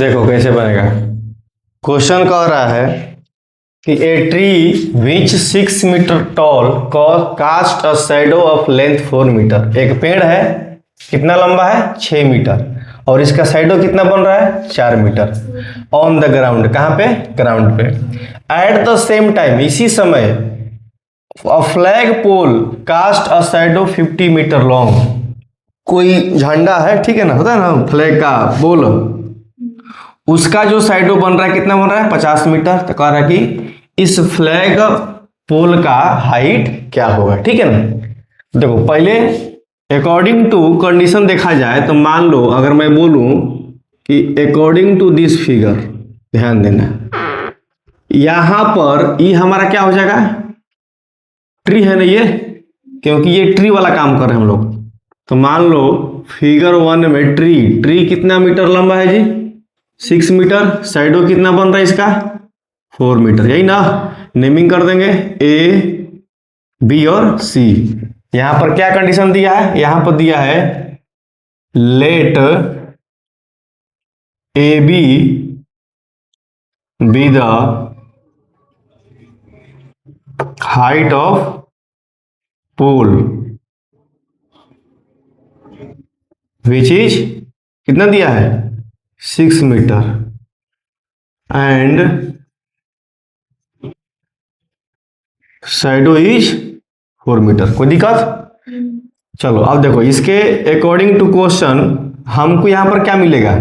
देखो कैसे बनेगा। क्वेश्चन कह रहा है कि a tree which 6 metre tall cast a shadow of length 4 metre. एक पेड़ है, कितना लंबा है 6 मीटर, और इसका शैडो कितना बन रहा है 4 मीटर ऑन द ग्राउंड। कहाँ पे? ग्राउंड पे। एट द सेम टाइम, इसी समय, a flag pole cast a shadow 50 metre long. कोई झंडा है, ठीक है ना, होता है ना फ्लैग का पोल, उसका जो शैडो बन रहा है कितना बन रहा है 50 मीटर। तो कह रहा है कि इस फ्लैग पोल का हाइट क्या होगा, ठीक है ना। देखो पहले अकॉर्डिंग टू कंडीशन देखा जाए तो मान लो अगर मैं बोलूं कि अकॉर्डिंग टू दिस फिगर, ध्यान देना, यहां पर ये हमारा क्या हो जाएगा, ट्री है ना ये, क्योंकि ये ट्री वाला काम कर रहे हैं हम लोग। तो मान लो फिगर 1 में ट्री कितना मीटर लंबा है जी 6 मीटर, शैडो कितना बन रहा है इसका 4 मीटर, यही ना। नेमिंग कर देंगे ए, बी और सी। यहां पर क्या कंडीशन दिया है, यहां पर दिया है let A be the height of pole which is, कितना दिया है 6 metre, and shadow is 4 metre. कोई दिक्कत? चलो अब देखो इसके अकॉर्डिंग टू क्वेश्चन हमको यहां पर क्या मिलेगा।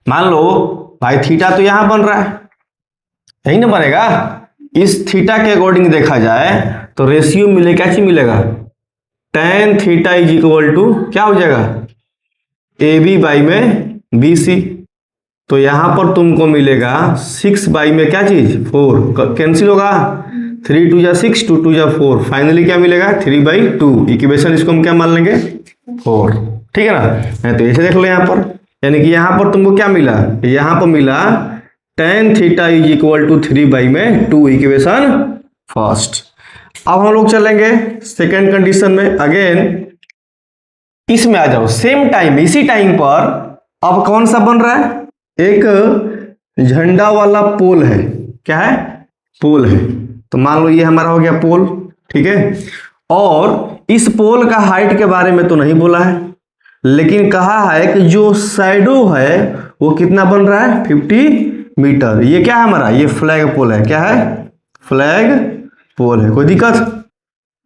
मान लो भाई थीटा तो यहां बन रहा है, यही ना बनेगा। इस थीटा के अकॉर्डिंग देखा जाए तो रेशियो मिलेगा, क्या चीज मिलेगा, tan theta is equal to क्या हो जाएगा ए बी बाई में बी सी। तो यहां पर तुमको मिलेगा 6 बाई में क्या चीज 4, कैंसिल होगा, 3 2 जा 6, 2 2 जा 4, फाइनली क्या मिलेगा 3/2। इक्वेशन इसको हम क्या मान लेंगे 4, ठीक है ना। तो ऐसे देख लो यहाँ पर, यानी कि यहाँ पर तुमको क्या मिला, यहाँ पर मिला tan theta is equal to 3/2, equation first. अब हम लोग चलेंगे सेकेंड कंडीशन में। अगेन इसमें आ जाओ, सेम टाइम, इसी टाइम पर अब कौन सा बन रहा है, एक झंडा वाला पोल है। क्या है? पोल है। तो मान लो ये हमारा हो गया पोल, ठीक है। और इस पोल का हाइट के बारे में तो नहीं बोला है, लेकिन कहा है कि जो शैडो है वो कितना बन रहा है 50 मीटर। ये क्या है हमारा, ये फ्लैग पोल है। क्या है? फ्लैग पोल है। कोई दिक्कत?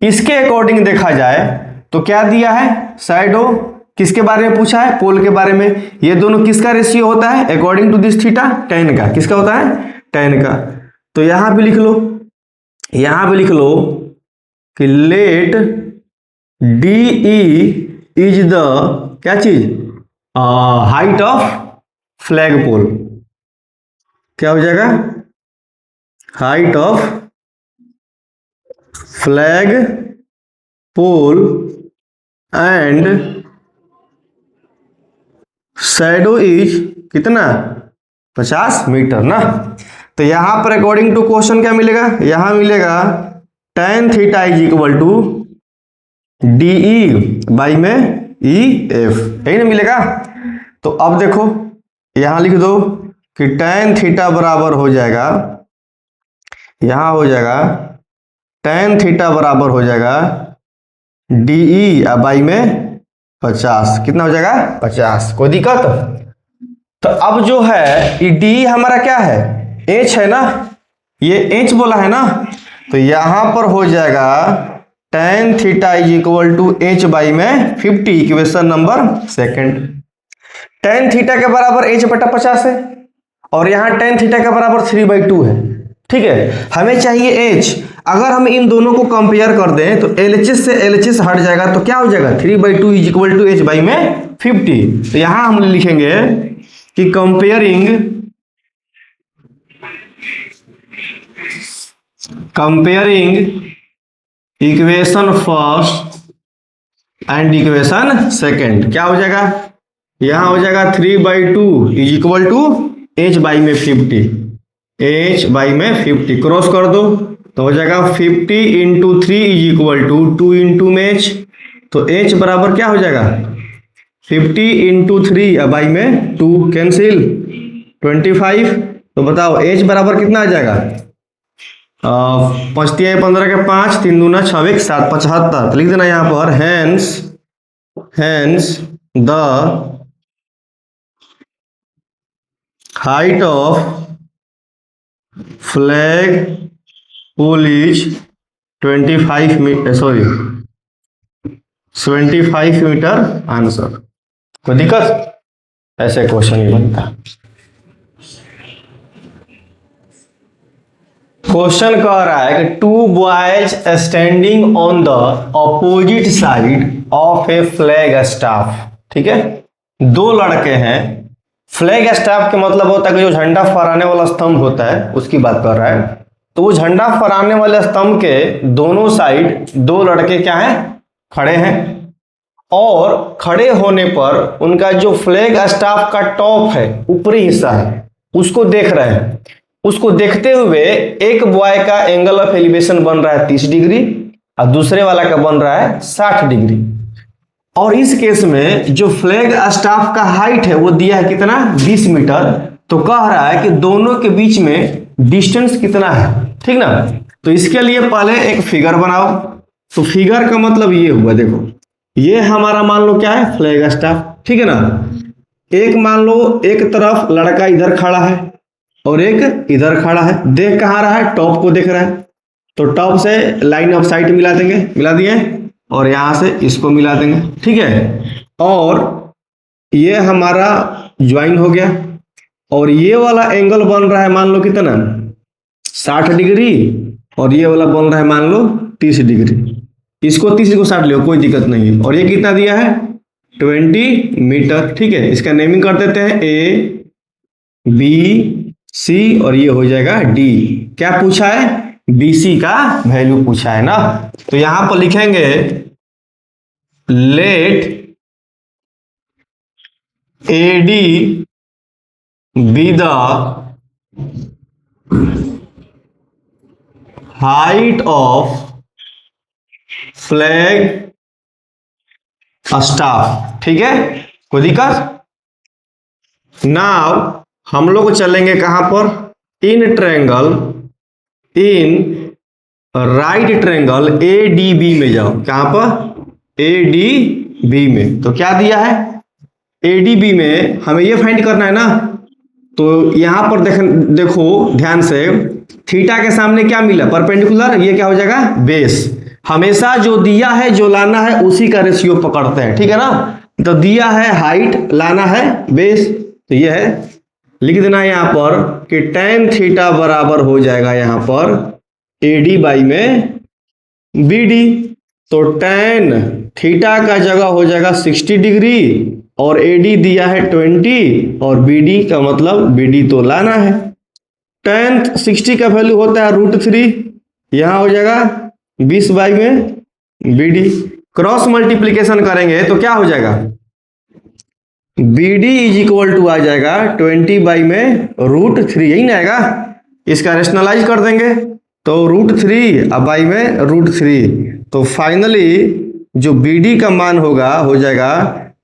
इसके अकॉर्डिंग देखा जाए तो क्या दिया है, शैडो किसके बारे में पूछा है, पोल के बारे में। ये दोनों किसका रेशियो होता है according to this theta, tan का। किसका होता है? tan का। तो यहां भी लिख लो, यहां भी लिख लो कि लेट डी इज द क्या चीज, हाइट ऑफ फ्लैग पोल। क्या हो जाएगा, height of flag pole and shadow is कितना 50 मीटर ना। तो यहां पर अकॉर्डिंग टू क्वेश्चन क्या मिलेगा, यहां मिलेगा tan theta is equal to DE by में EF, यही ना मिलेगा। तो अब देखो यहां लिख दो कि tan थीटा बराबर हो जाएगा, यहां हो जाएगा tan थीटा बराबर हो जाएगा DE बाई में 50, कितना हो जाएगा 50। कोई दिक्कत? तो अब जो है ये डी हमारा क्या है, एच है ना, ये एच बोला है ना। तो यहां पर हो जाएगा tan theta is equal to H by में 50, equation number second. tan theta के बराबर एच बटा 50 है, और यहां tan थीटा के बराबर 3/2 है, ठीक है। हमें चाहिए एच। अगर हम इन दोनों को कंपेयर कर दें तो LHS से LHS हट जाएगा, तो क्या हो जाएगा 3/2 is equal to H by में 50। तो यहां हम लिखेंगे कि comparing equation first and equation second, क्या हो जाएगा, यहां हो जाएगा 3/2 is equal to H by में 50, एच बाई में 50 क्रॉस कर दो तो हो जाएगा 50 into 3 is equal to 2 into में एच। तो एच बराबर क्या हो जाएगा 50 इंटू 3 बाई में 2, कैंसिल, 25। तो बताओ एच बराबर कितना आ जाएगा? 5 तिया 15 के 5, 3 दूना 6 1 7, 75। तो लिख देना यहाँ पर hence the height of flag pole is 25 metre, sorry 75 metre answer. कोई दिक्कत? ऐसे क्वेश्चन ही बनता है। क्वेश्चन कह रहा है कि 2 boys standing on the opposite side of A flag staff. ठीक है, 2 लड़के हैं। फ्लैग स्टाफ के मतलब होता है कि जो झंडा फहराने वाला स्तंभ होता है उसकी बात कर रहा है। तो वो झंडा फहराने वाले स्तंभ के दोनों साइड 2 लड़के क्या हैं? खड़े हैं। और खड़े होने पर उनका जो फ्लैग स्टाफ का टॉप है, ऊपरी हिस्सा है, उसको देख रहे हैं। उसको देखते हुए एक बॉय का एंगल ऑफ एलिवेशन बन रहा है 30 डिग्री और दूसरे वाला का बन रहा है 60 डिग्री। और इस केस में जो फ्लैग स्टाफ का हाइट है वो दिया है कितना? 20 मीटर। तो कह रहा है कि दोनों के बीच में डिस्टेंस कितना है। ठीक ना? तो इसके लिए पहले एक फिगर बनाओ। तो फिगर का मतलब ये हुआ, देखो ये हमारा मान लो क्या है? Flag staff. ठीक है ना? एक मान लो एक तरफ लड़का इधर खड़ा है और एक इधर खड़ा है। देख कहाँ रहा है? टॉप को देख रहा है। तो टॉप से लाइन ऑफ साइट मिला देंगे, मिला दिए, और यहां से इसको मिला देंगे। ठीक है, और ये हमारा ज्वाइन हो गया। और ये वाला एंगल बन रहा है मान लो कितना? 60 डिग्री। और ये वाला बन रहा है मान लो 30 डिग्री। इसको 30 को 60 लो, कोई दिक्कत नहीं है। और ये कितना दिया है? 20 मीटर। ठीक है, इसका नेमिंग कर देते हैं ए बी सी, और ये हो जाएगा डी। क्या पूछा है? BC का वैल्यू पूछा है ना। तो यहां पर लिखेंगे let AD be the height of flag staff. ठीक है, कोई दिक्कत? नाउ हम लोग चलेंगे कहां पर? In triangle, in right triangle ADB में जाओ। कहां पर? ADB में। तो क्या दिया है? ADB में हमें ये फाइंड करना है ना। तो यहां पर देखो ध्यान से, थीटा के सामने क्या मिला? परपेंडिकुलर। ये क्या हो जाएगा? बेस। हमेशा जो दिया है जो लाना है उसी का रेशियो पकड़ते हैं। ठीक है ना? तो दिया है हाइट, लाना है बेस। तो ये है, लिख देना यहां पर कि tan थीटा बराबर हो जाएगा यहां पर AD बाई में BD। तो tan थीटा का जगह हो जाएगा 60 डिग्री और AD दिया है 20 और BD का मतलब BD तो लाना है। tan 60 का वैल्यू होता है √3। यहां हो जाएगा 20 बाई में BD। क्रॉस मल्टीप्लीकेशन करेंगे तो क्या हो जाएगा? BD इज इक्वल टू आ जाएगा 20 बाई में √3। यही ना आएगा? इसका रेशनलाइज कर देंगे तो √3 अब बाई में √3। तो फाइनली जो BD का मान होगा हो जाएगा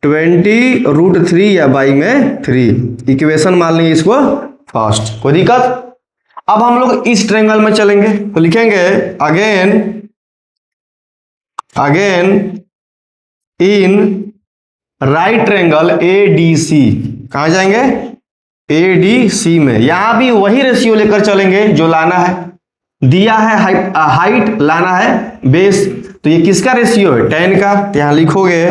20 √3 या बाई में 3। इक्वेशन मान लेंगे इसको फर्स्ट। कोई दिक्कत? अब हम लोग इस ट्रायंगल में चलेंगे तो लिखेंगे again in right triangle ADC। कहां जाएंगे? ADC में। यहां भी वही रेशियो लेकर चलेंगे जो लाना है। दिया है हाइट, लाना है बेस। तो ये किसका रेशियो है? tan का। तो यहां लिखोगे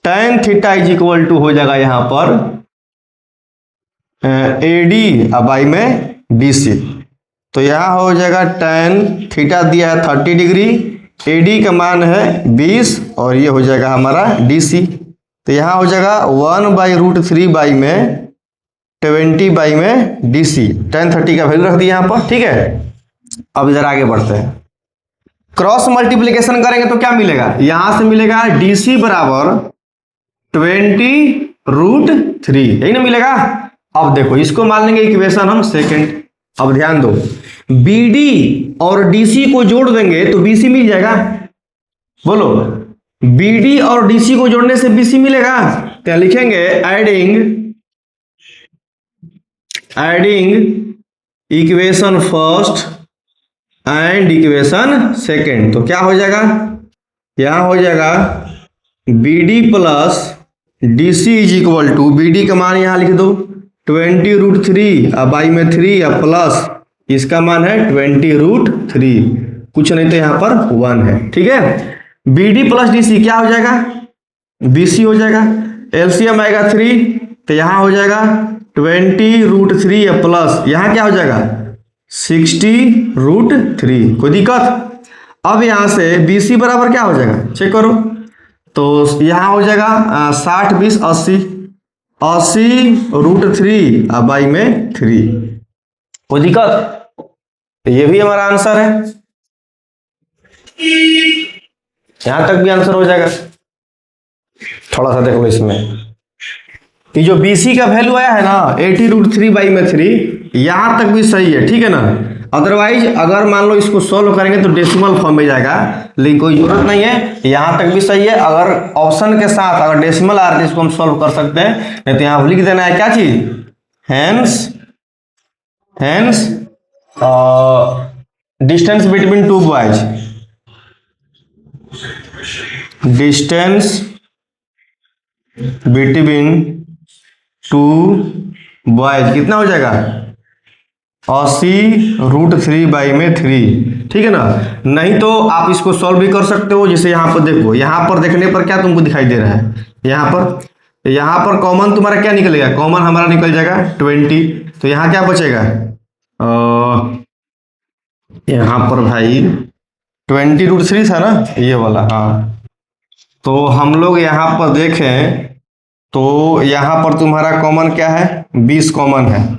tan theta is equal to हो जाएगा यहां पर AD बाई में BC। तो यहां हो जाएगा tan थीटा दिया है 30 डिग्री, AD का मान है 20 और ये हो जाएगा हमारा DC। तो यहां हो जाएगा 1 बाई √3 बाई में 20 बाई में DC। tan 30 का वैल्यू रख दिया यहां पर। ठीक है, अब इधर आगे बढ़ते हैं। क्रॉस मल्टीप्लीकेशन करेंगे तो क्या मिलेगा? यहां से मिलेगा DC बराबर 20 √3। यही ना मिलेगा? अब देखो इसको मान लेंगे इक्वेशन हम सेकंड। अब ध्यान दो, BD और DC को जोड़ देंगे तो BC मिल जाएगा। बोलो, BD और DC को जोड़ने से BC मिलेगा। तो लिखेंगे adding adding equation first and equation second, तो क्या हो जाएगा, यहाँ हो जाएगा B D plus D C is equal to, B D का मान यहाँ लिख दो 20√3 अब बाई में 3 अब प्लस इसका मान है 20√3, कुछ नहीं तो यहाँ पर 1 है। ठीक है, B D plus D C क्या हो जाएगा, बी सी हो जाएगा, एलसीएम आएगा 3 तो यहाँ हो जाएगा 20√3 अब प्लस यहाँ क्या हो जाएगा 60√3, कोई दिक्कत। अब यहाँ से बी सी बराबर क्या हो जाएगा चेक करो, तो यहाँ हो जाएगा 60 20 80, 80√3 अब बाई में 3, कोई दिक्कत। ये भी हमारा आंसर है, यहां तक भी आंसर हो जाएगा। थोड़ा सा देख लो इसमें, ये जो BC का वैल्यू आया है ना 80√3 बाई में 3, यहां तक भी सही है, ठीक है ना। अदरवाइज अगर मान लो इसको सोल्व करेंगे तो डेसिमल फॉर्म में जाएगा, लेकिन कोई जरूरत नहीं है, यहां तक भी सही है। अगर ऑप्शन के साथ अगर डेसिमल आ रहा है इसको हम सोल्व कर सकते हैं, नहीं तो यहां लिख देना है क्या चीज, hence distance between two boys, distance between two boys कितना हो जाएगा 80√3 बाई में 3, ठीक है ना। नहीं तो आप इसको सॉल्व भी कर सकते हो, जैसे यहाँ पर देखो, यहाँ पर देखने पर क्या तुमको दिखाई दे रहा है, यहाँ पर कॉमन तुम्हारा क्या निकलेगा, कॉमन हमारा निकल जाएगा 20, तो यहाँ क्या बचेगा यहाँ पर भाई 20√3 था ना ये वाला, हाँ। तो हम लोग यहाँ पर देखें तो यहाँ पर तुम्हारा कॉमन क्या है 20 कॉमन है,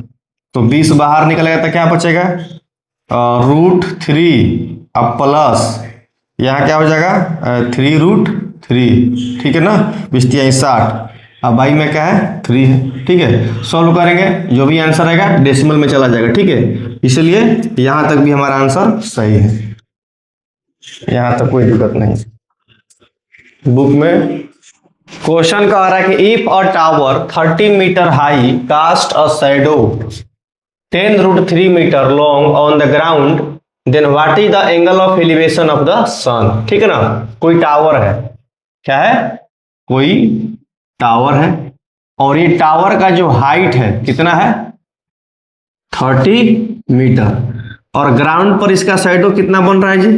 तो 20 बाहर निकलेगा तो क्या बचेगा √3 अब प्लस यहाँ क्या हो जाएगा 3√3, ठीक है ना, 20 60 अब बाई में क्या है 3 है, ठीक है। सॉल्व करेंगे जो भी आंसर आएगा डेसिमल में चला जाएगा, ठीक है। इसलिए यहाँ तक भी हमारा आंसर सही है, यहाँ तक कोई दिक्कत नहीं। बुक में क्वेश्चन का आ रहा है कि if a tower 30 metre high cast a shadow 10√3 metre long on the ground then what is the angle of elevation of the sun, ठीक है ना। कोई टावर है, क्या है, कोई टावर है, और ये टावर का जो हाइट है कितना है 30 मीटर, और ग्राउंड पर इसका शैडो कितना बन रहा है जी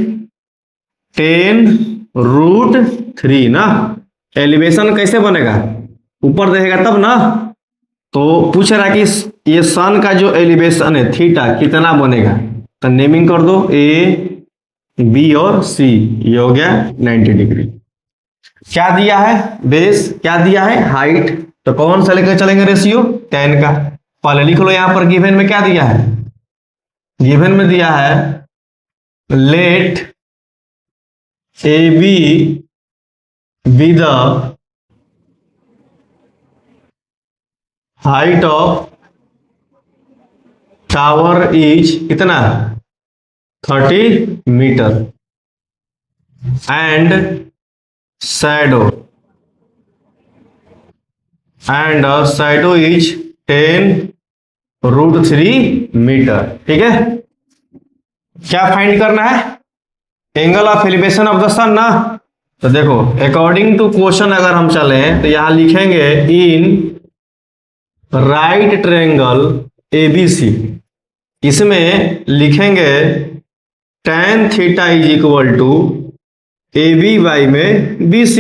10√3 ना। एलिवेशन कैसे बनेगा, ऊपर रहेगा तब ना, तो पूछ रहा है कि ये सन का जो एलिवेशन है थीटा कितना बनेगा, तो नेमिंग कर दो ए बी और सी, ये हो गया 90 डिग्री। क्या दिया है बेस, क्या दिया है हाइट, तो कौन सा लेकर चलेंगे रेशियो 10 का, पहले लिख लो। यहां पर गिवन में क्या दिया है, गिवन में दिया है let A B B the height of tower is कितना 30 metre and shadow is 10√3 metre, ठीक है। क्या फाइंड करना है, angle of elevation of the sun ना। तो देखो अकॉर्डिंग टू क्वेश्चन अगर हम चले तो यहां लिखेंगे इन राइट ट्रायंगल ABC, इसमें लिखेंगे tan theta is equal to AB by में BC,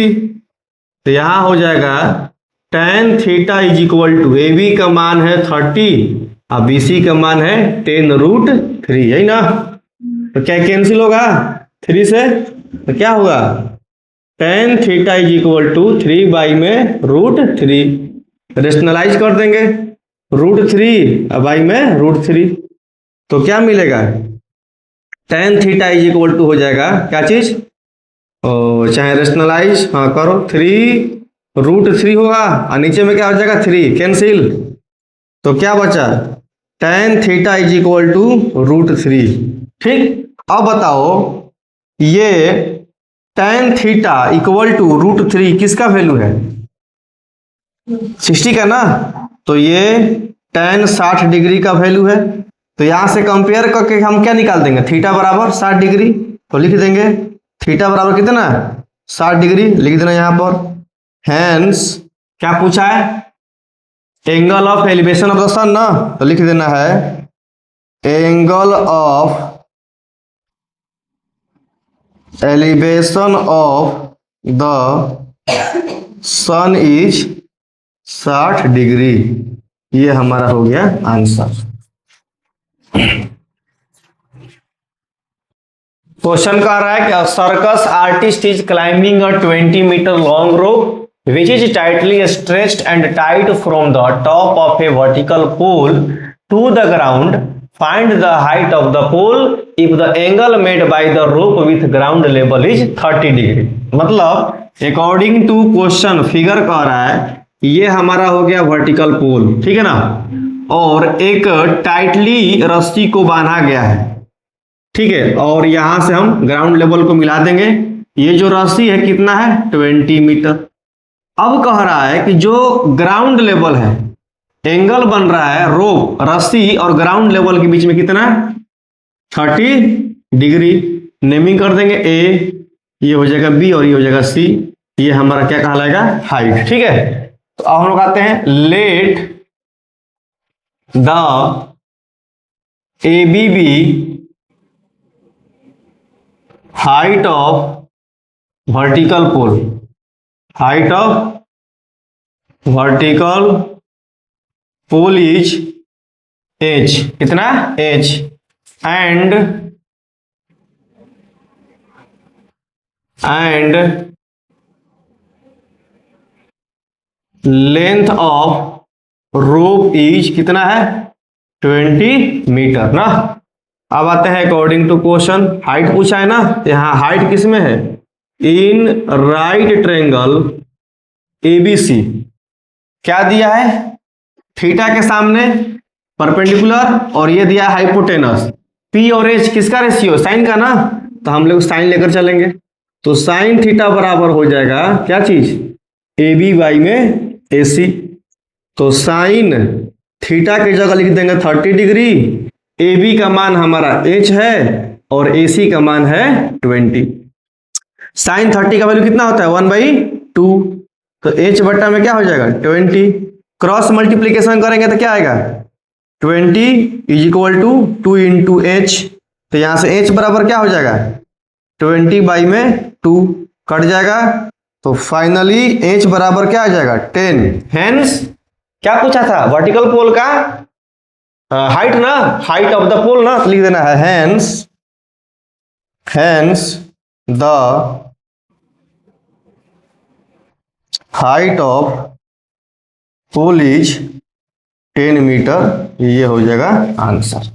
तो यहां हो जाएगा tan theta is equal to AB का मान है 30 और BC का मान है 10√3, यही ना। तो क्या कैंसिल होगा 3 से, तो क्या होगा tan theta is equal to 3 by में √3, रेशनलाइज कर देंगे √3 बाई में √3, तो क्या मिलेगा tan theta is equal to हो जाएगा क्या चीज, चाहे रेशनलाइज हाँ करो 3√3 होगा और नीचे में क्या हो जाएगा 3 कैंसिल, तो क्या बचा tan theta is equal to √3, ठीक। अब बताओ ये tan थीटा इक्वल टू √3 किसका वैल्यू है 60 का ना, तो ये tan 60 डिग्री का वैल्यू है। तो यहां से कंपेयर करके हम क्या निकाल देंगे, थीटा बराबर 60 डिग्री। तो लिख देंगे थीटा बराबर कितना, 60 डिग्री लिख देना यहां पर। हैंस क्या पूछा है, angle of elevation of the sun ना, तो लिख देना है angle of elevation of the sun is 60 degree. ये हमारा हो गया आंसर। क्वेश्चन कह रहा है कि a circus artist is climbing a 20 metre long rope which is tightly stretched and tied from the top of a vertical pole to the ground. Find the height of the pole if the angle made by the rope with ground level is 30 degree. मतलब according to question figure कह रहा है ये हमारा हो गया vertical पोल, ठीक है ना, और एक टाइटली रस्सी को बांधा गया है, ठीक है, और यहां से हम ग्राउंड लेवल को मिला देंगे। ये जो रस्सी है कितना है, 20 मीटर। अब कह रहा है कि जो ग्राउंड लेवल है, एंगल बन रहा है रोप रस्सी और ग्राउंड लेवल के बीच में कितना, 30 डिग्री। नेमिंग कर देंगे ए, ये हो जाएगा बी और ये हो जाएगा सी। ये हमारा क्या कहलाएगा, हाइट, ठीक है। तो अब हम लोग आते हैं, let the A B B height of vertical pole, height of vertical pole is H, कितना H, and length of rope is कितना है, 20 मीटर ना। अब आते हैं अकॉर्डिंग टू क्वेश्चन, हाइट पूछा है ना, यहाँ हाइट किस में है, इन राइट ट्रायंगल एबीसी क्या दिया है, थीटा के सामने परपेंडिकुलर, और ये दिया है हाइपोटेनस। पी और एच किसका रेशियो, साइन का ना, तो हम लोग साइन लेकर चलेंगे। तो साइन थीटा बराबर हो जाएगा क्या चीज, ए बी बाई में ए सी। तो साइन थीटा की जगह लिख देंगे 30 डिग्री, ए बी का मान हमारा एच है और ए सी का मान है 20। साइन 30 का वैल्यू कितना होता है, 1/2। तो एच बट्टा में क्या हो जाएगा 20, क्रॉस मल्टीप्लीकेशन करेंगे तो क्या आएगा 20 is equal to 2 into H. तो यहां से एच बराबर क्या हो जाएगा 20 बाई में 2 कट जाएगा। तो फाइनली एच बराबर क्या आ जाएगा 10। हेंस क्या पूछा था, वर्टिकल पोल का हाइट ना, हाइट ऑफ द पोल ना, तो लिख देना है hence the height of pole is 10 metre. ये हो जाएगा आंसर।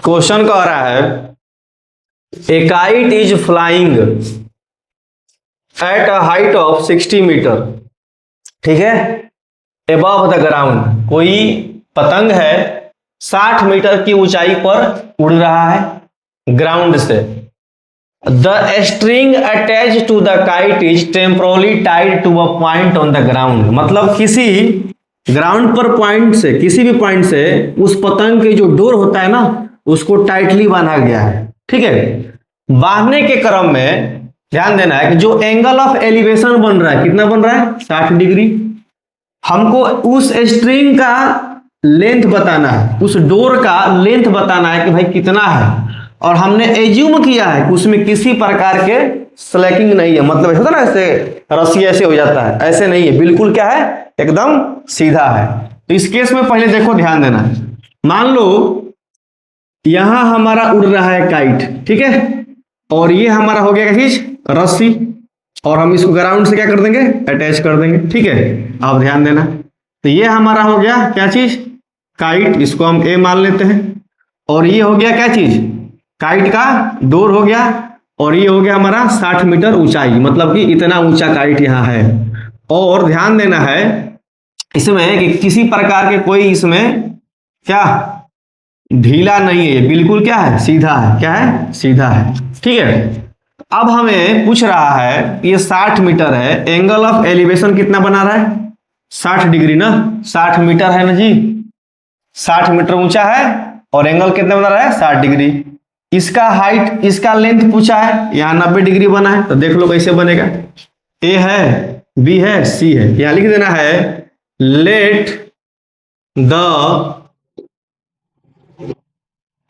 क्वेश्चन कह रहा है a kite is flying at a height of 60 metre, ठीक है, एबव द ग्राउंड। कोई पतंग है 60 मीटर की ऊंचाई पर उड़ रहा है ग्राउंड से। The string attach to the kite is temporarily tied to a point on the ground. मतलब किसी ग्राउंड पर पॉइंट से, किसी भी पॉइंट से उस पतंग के जो डोर होता है ना, उसको टाइटली बांधा गया है, ठीक है। बांधने के क्रम में ध्यान देना है कि जो एंगल ऑफ एलिवेशन बन रहा है, कितना बन रहा है, 60 डिग्री। हमको उस स्ट्रिंग का लेंथ बताना है, उस डोर का लेंथ बताना है कि भाई कितना है। और हमने एज्यूम किया है कि उसमें किसी प्रकार के स्लैकिंग नहीं है। मतलब ऐसा होता ना, ऐसे रस्सी ऐसे हो जाता है, ऐसे नहीं है, बिल्कुल क्या है, एकदम सीधा है। तो इस केस में पहले देखो, ध्यान देना। मान लो यहां हमारा उड़ रहा है काइट, ठीक है, और ये हमारा हो गया क्या चीज, रस्सी, और हम इसको ग्राउंड से क्या कर देंगे, अटैच कर देंगे, ठीक है। अब ध्यान देना, तो ये हमारा हो गया क्या चीज, काइट, इसको हम ए मान लेते हैं। और ये हो गया क्या चीज, काइट का डोर हो गया। और ये हो गया हमारा 60 मीटर ऊंचाई, मतलब कि इतना ऊंचा काइट यहाँ है। और ध्यान देना है इसमें कि किसी प्रकार के कोई इसमें क्या ढीला नहीं है, बिल्कुल क्या है, सीधा है। क्या है, सीधा है, ठीक है। अब हमें पूछ रहा है ये 60 मीटर है, एंगल ऑफ एलिवेशन कितना बना रहा है, 60 डिग्री ना, 60 मीटर है ना जी, 60 मीटर ऊंचा है, और एंगल कितना बना रहा है, 60 डिग्री। इसका हाइट, इसका लेंथ पूछा है, यहाँ 90 डिग्री बना है, तो देख लो कैसे बनेगा। ए है, बी है, सी है, यहां लिख देना है let the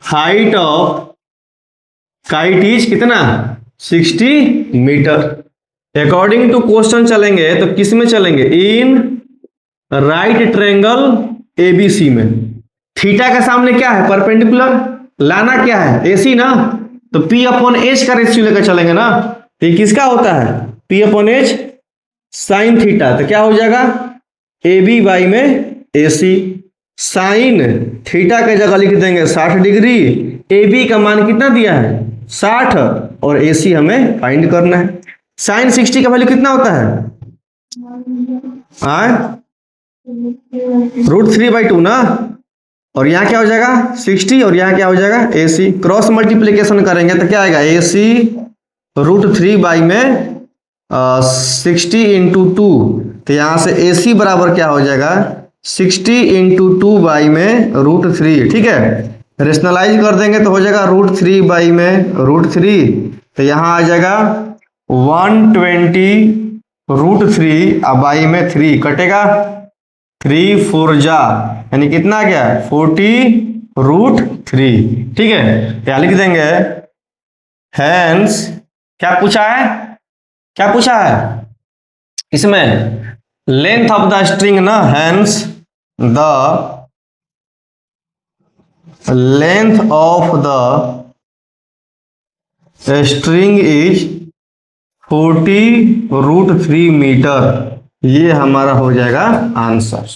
height of kite is कितना, 60 मीटर। अकॉर्डिंग टू क्वेश्चन चलेंगे तो किस में चलेंगे, इन राइट ट्रायंगल एबीसी में। थीटा के सामने क्या है, परपेंडिकुलर, लाना क्या है, एसी ना, तो पी अपॉन एच का रेशियो लेकर चलेंगे ना। तो ये किसका होता है, P upon h sine theta, तो क्या हो जाएगा, ए बी बाई में ए सी। साइन थीटा के जगह लिख देंगे 60 डिग्री, ए बी का मान कितना दिया है 60, और ए सी हमें फाइंड करना है। साइन 60 का वैल्यू कितना होता है, √3/2 ना। और यहाँ क्या हो जाएगा 60, और यहाँ क्या हो जाएगा ए सी। क्रॉस मल्टीप्लीकेशन करेंगे तो क्या आएगा, ए सी √3/60 इंटू 2। तो यहाँ से ए सी बराबर क्या हो जाएगा, 60 इंटू 2/√3, ठीक है। रेशनलाइज कर देंगे तो हो जाएगा √3/√3। तो यहाँ आ जाएगा 120 √3/3 कटेगा, 3 4 जा, यानी कितना आ गया 40√3, ठीक है। क्या लिख देंगे, हैंस क्या पूछा है, क्या पूछा है इसमें, लेंथ ऑफ द स्ट्रिंग ना, hence the length of the string is 40√3 metre. ये हमारा हो जाएगा आंसर।